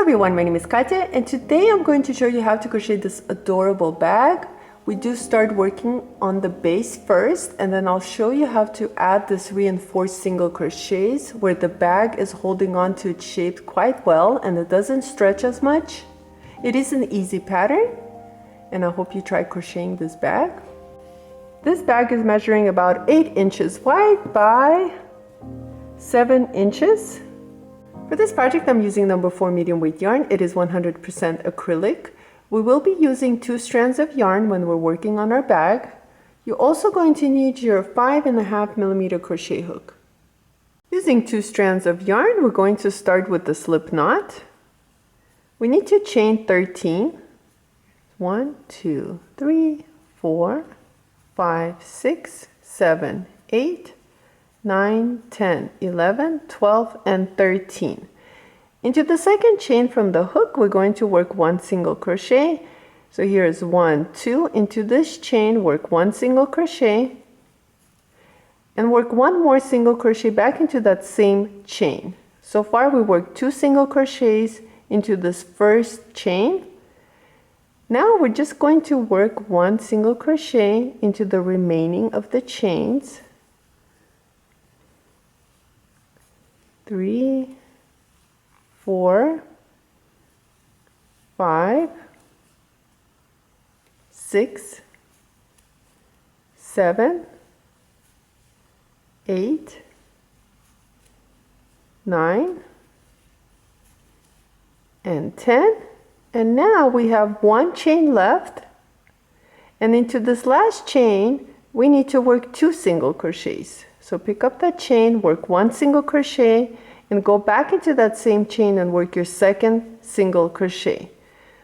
everyone, my name is Katya and today I'm going to show you how to crochet this adorable bag. We do start working on the base first and then I'll show you how to add this reinforced single crochets where the bag is holding on to its shape quite well and it doesn't stretch as much. It is an easy pattern and I hope you try crocheting this bag. This bag is measuring about 8 inches wide by 7 inches. For this project, I'm using number 4 medium weight yarn. It is 100% acrylic. We will be using 2 strands of yarn when we're working on our bag. You're also going to need your 5.5mm crochet hook. Using 2 strands of yarn, we're going to start with the slip knot. We need to chain 13. 1, 2, 3, 4, 5, 6, 7, 8, 9, 10, 11, 12, and 13. Into the second chain from the hook, we're going to work 1 single crochet. So here's 1, 2. Into this chain, work 1 single crochet. And work 1 more single crochet back into that same chain. So far, we worked 2 single crochets into this first chain. Now we're just going to work 1 single crochet into the remaining of the chains. 3, 4, 5, 6, 7, 8, 9, and 10. And now we have 1 chain left. And into this last chain, we need to work 2 single crochets. So pick up that chain, work 1 single crochet, and go back into that same chain and work your second single crochet.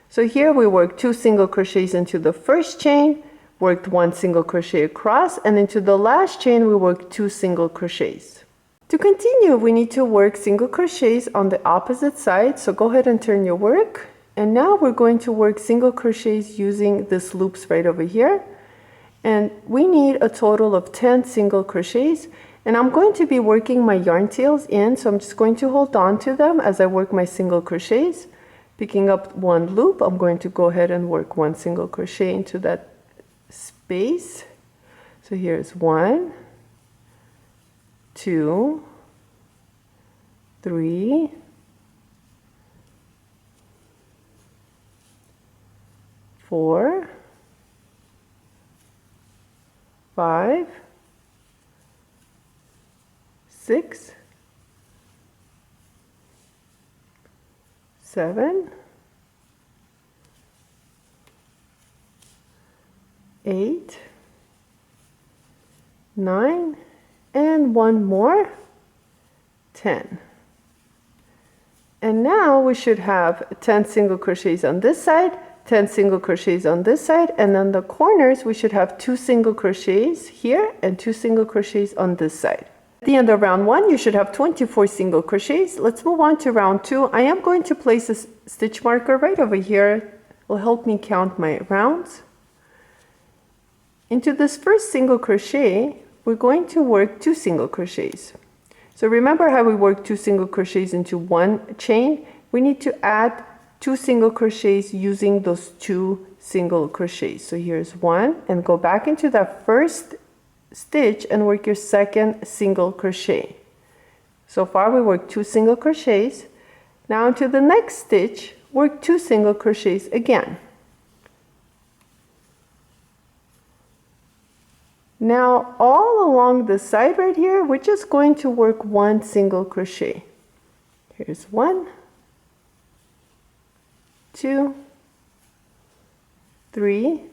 So here we work 2 single crochets into the first chain, worked 1 single crochet across, and into the last chain we worked 2 single crochets. To continue, we need to work single crochets on the opposite side, so go ahead and turn your work. And now we're going to work single crochets using this loops right over here. And we need a total of 10 single crochets. And I'm going to be working my yarn tails in, so I'm just going to hold on to them as I work my single crochets. Picking up 1 loop, I'm going to go ahead and work 1 single crochet into that space. So here's 1, 2, 3, 4, 5, 6, 7, 8, 9, and 1 more, 10. And now we should have 10 single crochets on this side, 10 single crochets on this side, and on the corners we should have 2 single crochets here and 2 single crochets on this side. At the end of round 1 you should have 24 single crochets. Let's move on to round 2. I am going to place a stitch marker right over here. It will help me count my rounds. Into this first single crochet we're going to work 2 single crochets. So remember how we worked 2 single crochets into 1 chain? We need to add 2 single crochets using those 2 single crochets. So here's 1 and go back into that first stitch and work your second single crochet. So far we worked 2 single crochets. Now into the next stitch, work 2 single crochets again. Now all along the side right here, we're just going to work 1 single crochet. Here's 1, 2, 3,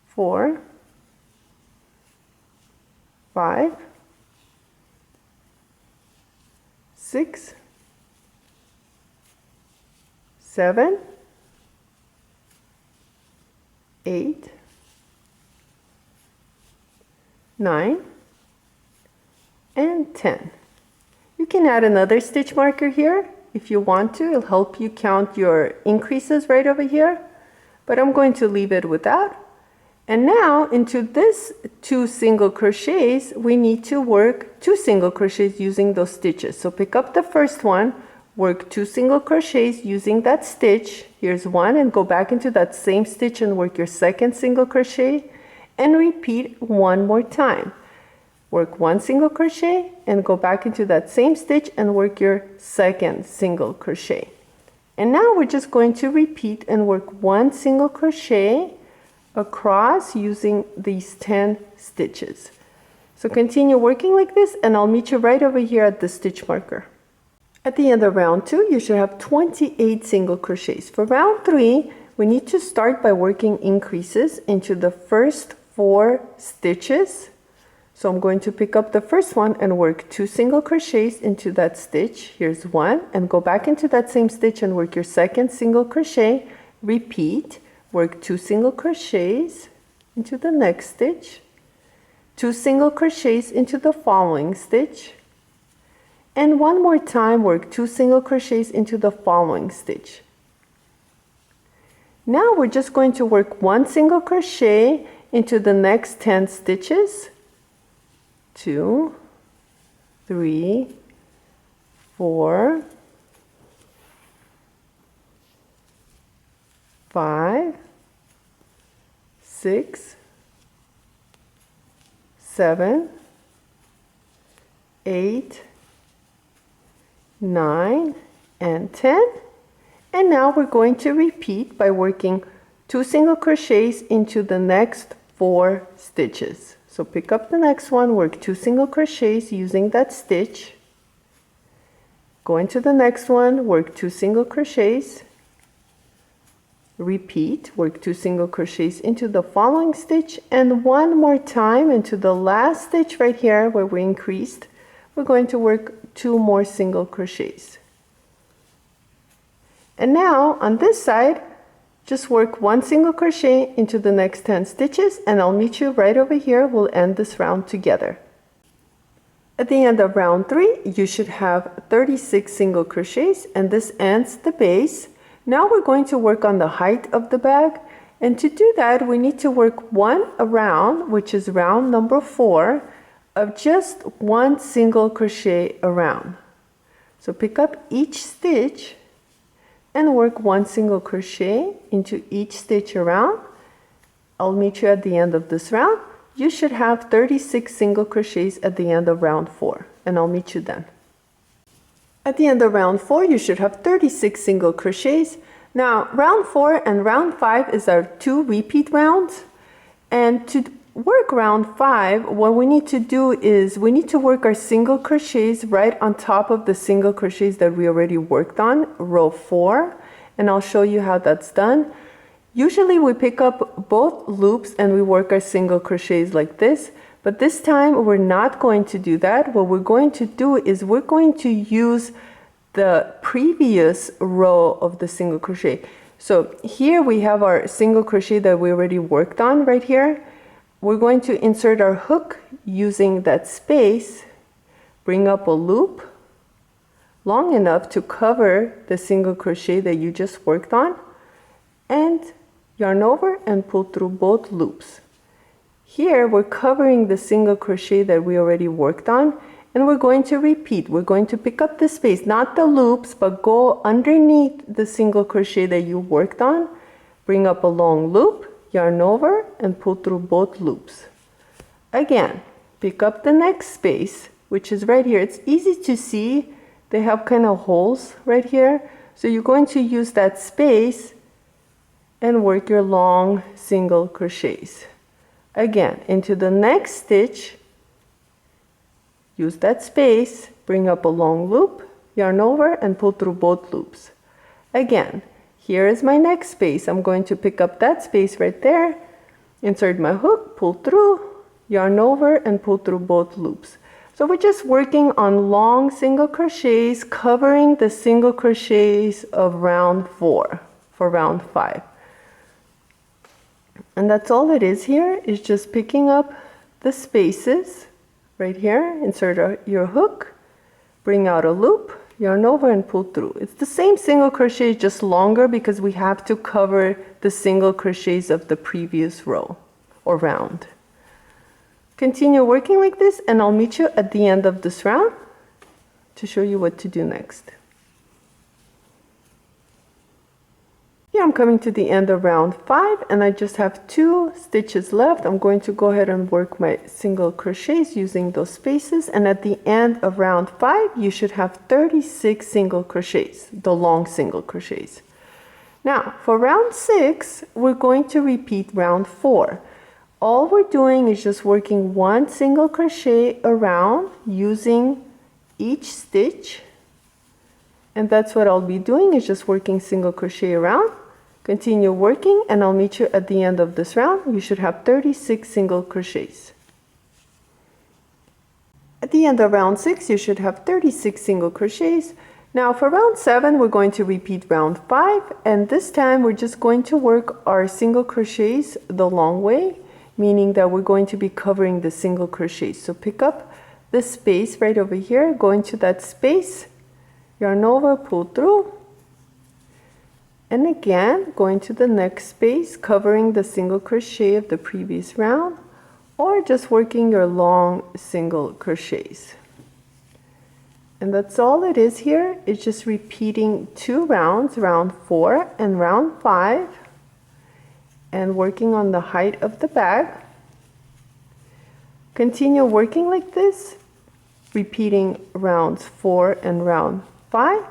4, 5, 6, 7, 8, 9, and 10. You can add another stitch marker here if you want to. It'll help you count your increases right over here, but I'm going to leave it with that. And now into this 2 single crochets, we need to work 2 single crochets using those stitches. So pick up the first one, work 2 single crochets using that stitch. Here's one, and go back into that same stitch and work your second single crochet, and repeat one more time. Work 1 single crochet and go back into that same stitch and work your second single crochet. And now we're just going to repeat and work 1 single crochet across using these 10 stitches. So continue working like this, and I'll meet you right over here at the stitch marker. At the end of round 2, you should have 28 single crochets. For round 3, we need to start by working increases into the first 4 stitches. So I'm going to pick up the first one and work 2 single crochets into that stitch. Here's one, and go back into that same stitch and work your second single crochet. Repeat, work 2 single crochets into the next stitch, 2 single crochets into the following stitch, and one more time work 2 single crochets into the following stitch. Now we're just going to work 1 single crochet into the next 10 stitches. 2, 3, 4, 5, 6, 7, 8, 9, and 10. And now we're going to repeat by working 2 single crochets into the next 4 stitches. So pick up the next one, work 2 single crochets using that stitch. Go into the next one, work 2 single crochets. Repeat, work 2 single crochets into the following stitch, and one more time into the last stitch right here where we increased. We're going to work 2 more single crochets. And now on this side, just work 1 single crochet into the next 10 stitches, and I'll meet you right over here. We'll end this round together. At the end of round 3, you should have 36 single crochets, and this ends the base. Now we're going to work on the height of the bag, and to do that we need to work 1 around, which is round number 4, of just 1 single crochet around. So pick up each stitch and work 1 single crochet into each stitch around. I'll meet you at the end of this round. You should have 36 single crochets at the end of round 4, and I'll meet you then. At the end of round 4, you should have 36 single crochets. Now, round 4 and round 5 is our 2 repeat rounds. And to work round 5, what we need to do is we need to work our single crochets right on top of the single crochets that we already worked on, row 4. And I'll show you how that's done. Usually we pick up both loops and we work our single crochets like this. But this time we're not going to do that. What we're going to do is we're going to use the previous row of the single crochet. So here we have our single crochet that we already worked on right here. We're going to insert our hook using that space, bring up a loop long enough to cover the single crochet that you just worked on, and yarn over and pull through both loops. Here we're covering the single crochet that we already worked on, and we're going to repeat. We're going to pick up the space, not the loops, but go underneath the single crochet that you worked on, bring up a long loop, yarn over and pull through both loops. Again, pick up the next space, which is right here. It's easy to see. They have kind of holes right here. So you're going to use that space and work your long single crochets. Again, into the next stitch, use that space, bring up a long loop, yarn over and pull through both loops. Again, here is my next space. I'm going to pick up that space right there, insert my hook, pull through, yarn over and pull through both loops. So we're just working on long single crochets covering the single crochets of round 4 for round 5. And that's all it is here, is just picking up the spaces right here, insert your hook, bring out a loop, yarn over and pull through. It's the same single crochet, just longer because we have to cover the single crochets of the previous row or round. Continue working like this, and I'll meet you at the end of this round to show you what to do next. Here I'm coming to the end of round 5 and I just have 2 stitches left. I'm going to go ahead and work my single crochets using those spaces, and at the end of round 5 you should have 36 single crochets, the long single crochets. Now for round 6 we're going to repeat round 4. All we're doing is just working 1 single crochet around using each stitch, and that's what I'll be doing, is just working single crochet around. Continue working and I'll meet you at the end of this round. You should have 36 single crochets. At the end of round 6 you should have 36 single crochets. Now for round 7 we're going to repeat round 5, and this time we're just going to work our single crochets the long way, meaning that we're going to be covering the single crochets. So pick up the space right over here, go into that space, yarn over, pull through, and again go into the next space, covering the single crochet of the previous round, or just working your long single crochets. And that's all it is here. It's just repeating 2 rounds, round 4 and round 5, and working on the height of the bag. Continue working like this, repeating rounds 4 and round 5,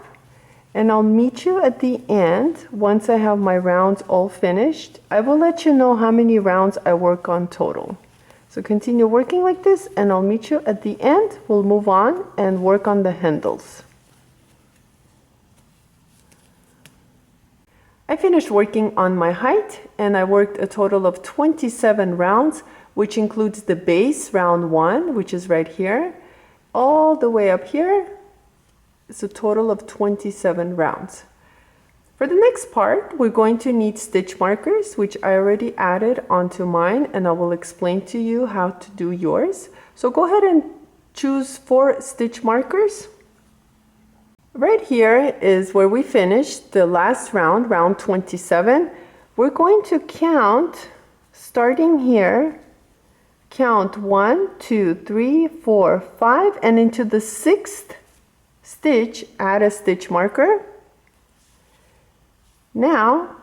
and I'll meet you at the end. Once I have my rounds all finished, I will let you know how many rounds I work on total. So continue working like this and I'll meet you at the end. We'll move on and work on the handles. I finished working on my height and I worked a total of 27 rounds, which includes the base round 1, which is right here, all the way up here. It's a total of 27 rounds. For the next part, we're going to need stitch markers, which I already added onto mine, and I will explain to you how to do yours. So go ahead and choose 4 stitch markers. Right here is where we finished the last round, round 27. We're going to count, starting here, count 1, 2, 3, 4, 5, and into the 6th stitch, add a stitch marker. Now,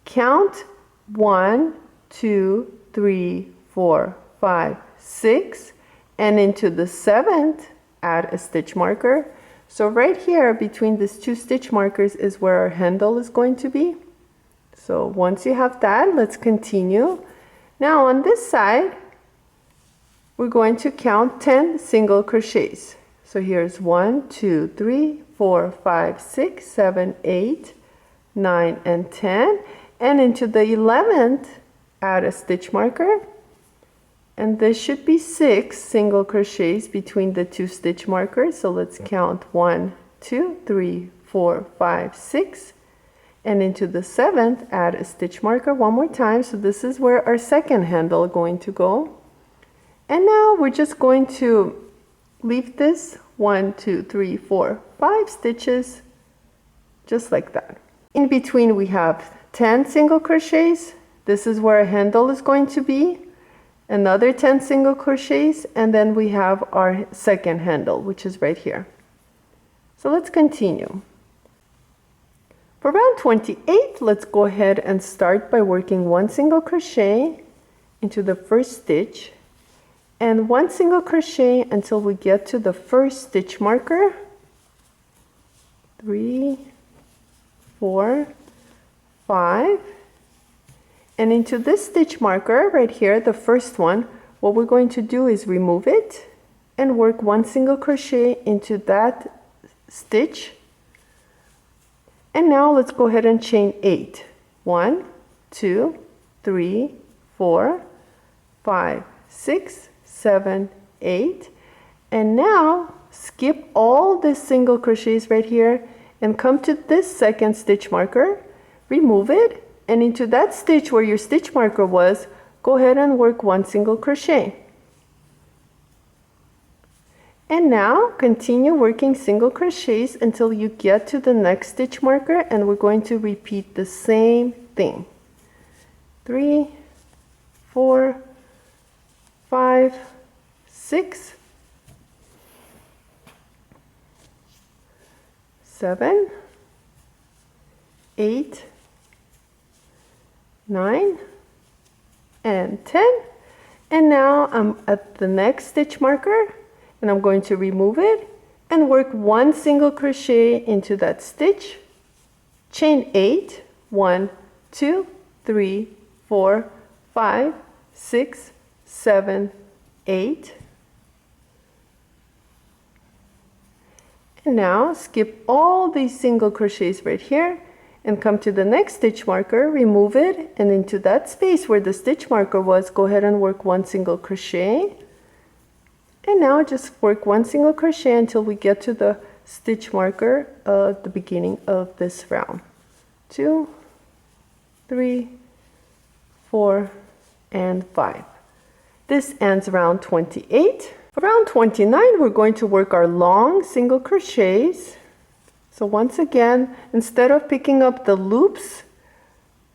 count 1, 2, 3, 4, 5, 6, and into the 7th, add a stitch marker. So right here, between these 2 stitch markers is where our handle is going to be. So once you have that, let's continue. Now on this side, we're going to count 10 single crochets. So here's 1, 2, 3, 4, 5, 6, 7, 8, 9, and 10. And into the 11th, add a stitch marker. And there should be 6 single crochets between the 2 stitch markers. So let's count 1, 2, 3, 4, 5, 6. And into the 7th, add a stitch marker one more time. So this is where our second handle is going to go. And now we're just going to leave this 1, 2, 3, 4, 5 stitches just like that. In between we have 10 single crochets. This is where a handle is going to be. Another 10 single crochets, and then we have our second handle, which is right here. So let's continue. For round 28, let's go ahead and start by working 1 single crochet into the first stitch, and 1 single crochet until we get to the first stitch marker. 3, 4, 5, and into this stitch marker right here, the first one, what we're going to do is remove it and work 1 single crochet into that stitch. And now let's go ahead and chain 8. 1, 2, 3, 4, 5, 6, 7, 8. And now skip all the single crochets right here and come to this second stitch marker, remove it, and into that stitch where your stitch marker was, go ahead and work 1 single crochet. And now continue working single crochets until you get to the next stitch marker, and we're going to repeat the same thing. 3, 4, 5, 6, 7, 8, 9, and 10. And now I'm at the next stitch marker, and I'm going to remove it and work 1 single crochet into that stitch, chain 8, 1, 2, 3, 4, 5, 6, 7, 8. And now skip all these single crochets right here and come to the next stitch marker, remove it, and into that space where the stitch marker was, go ahead and work 1 single crochet. And now just work 1 single crochet until we get to the stitch marker at the beginning of this round. 2, 3, 4, and 5. This ends round 28. For round 29, we're going to work our long single crochets. So once again, instead of picking up the loops,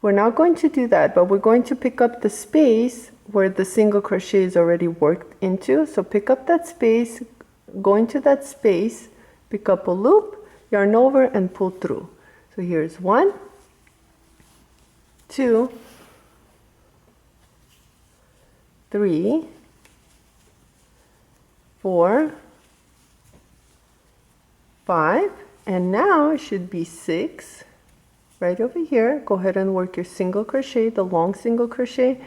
we're not going to do that, but we're going to pick up the space where the single crochet is already worked into. So pick up that space, go into that space, pick up a loop, yarn over, and pull through. So here's 1, 2, 3, 4, 5, and now it should be 6 right over here. Go ahead and work your single crochet, the long single crochet.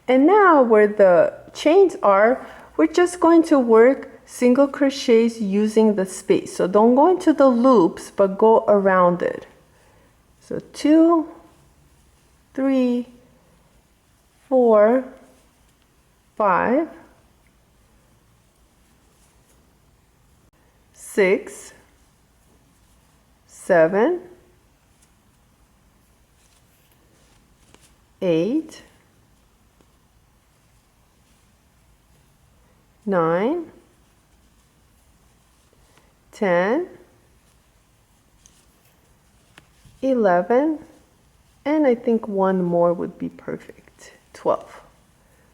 And now where the chains are, we're just going to work single crochets using the space. So don't go into the loops, but go around it. So 2, 3, 4, 5, 6, 7, 8, 9, 10, 11, and I think one more would be perfect, 12.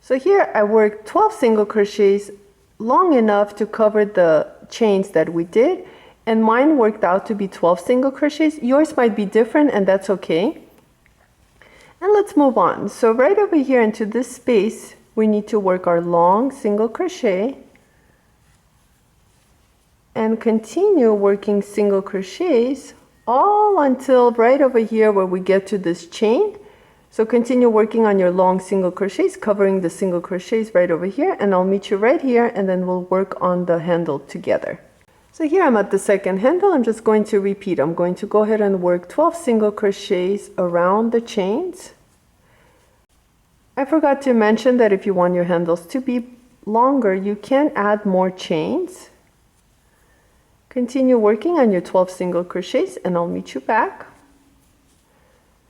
So here I worked 12 single crochets long enough to cover the chains that we did, and mine worked out to be 12 single crochets. Yours might be different, and that's okay. And let's move on. So right over here into this space, we need to work our long single crochet and continue working single crochets all until right over here where we get to this chain. So continue working on your long single crochets, covering the single crochets right over here, and I'll meet you right here, and then we'll work on the handle together. So here I'm at the second handle. I'm just going to repeat. I'm going to go ahead and work 12 single crochets around the chains. I forgot to mention that if you want your handles to be longer, you can add more chains. Continue working on your 12 single crochets, and I'll meet you back.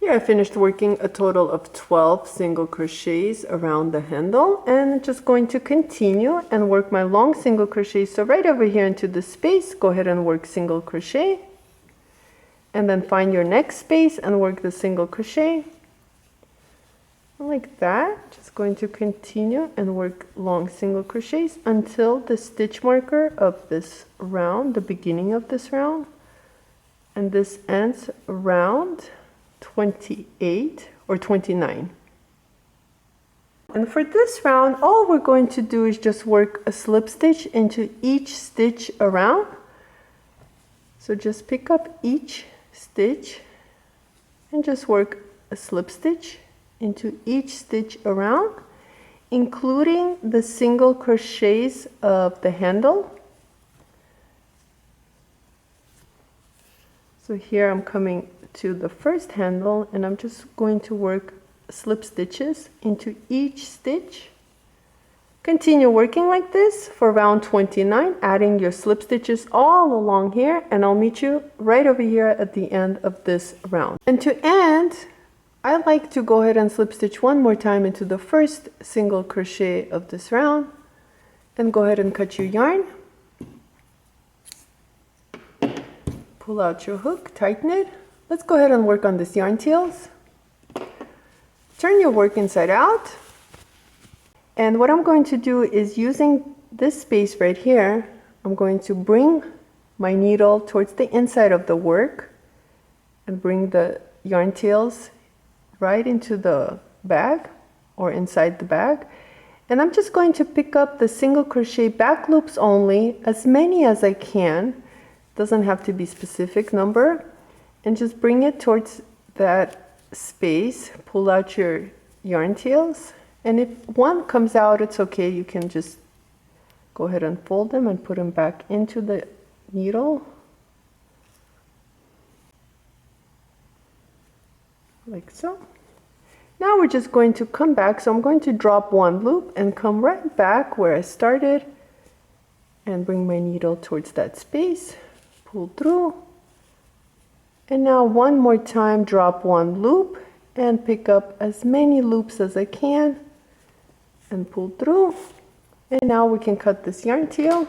Here I finished working a total of 12 single crochets around the handle, and just going to continue and work my long single crochet. So right over here into the space, go ahead and work single crochet, and then find your next space and work the single crochet. Like that. Just going to continue and work long single crochets until the stitch marker of this round, the beginning of this round, and this ends round 28 or 29. And for this round, all we're going to do is just work a slip stitch into each stitch around. So just pick up each stitch and just work a slip stitch into each stitch around, including the single crochets of the handle. So here I'm coming to the first handle, and I'm just going to work slip stitches into each stitch. Continue working like this for round 29, adding your slip stitches all along here, and I'll meet you right over here at the end of this round. And to end, I like to go ahead and slip stitch one more time into the first single crochet of this round, and go ahead and cut your yarn. Pull out your hook, tighten it. Let's go ahead and work on this yarn tails. Turn your work inside out. And what I'm going to do is, using this space right here, I'm going to bring my needle towards the inside of the work and bring the yarn tails right into the bag or inside the bag. And I'm just going to pick up the single crochet back loops only, as many as I can. Doesn't have to be specific number. And just bring it towards that space. Pull out your yarn tails. And if one comes out, it's okay. You can just go ahead and fold them and put them back into the needle. Like so. Now we're just going to come back. So I'm going to drop one loop and come right back where I started and bring my needle towards that space. Pull through. And now one more time, drop one loop and pick up as many loops as I can and pull through. And now we can cut this yarn tail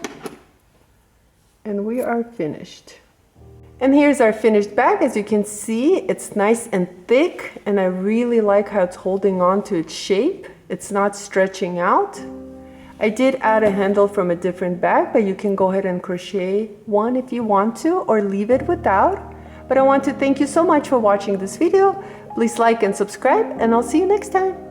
and we are finished. And here's our finished bag. As you can see, it's nice and thick, and I really like how it's holding on to its shape. It's not stretching out. I did add a handle from a different bag, but you can go ahead and crochet one if you want to, or leave it without. But I want to thank you so much for watching this video. Please like and subscribe, and I'll see you next time.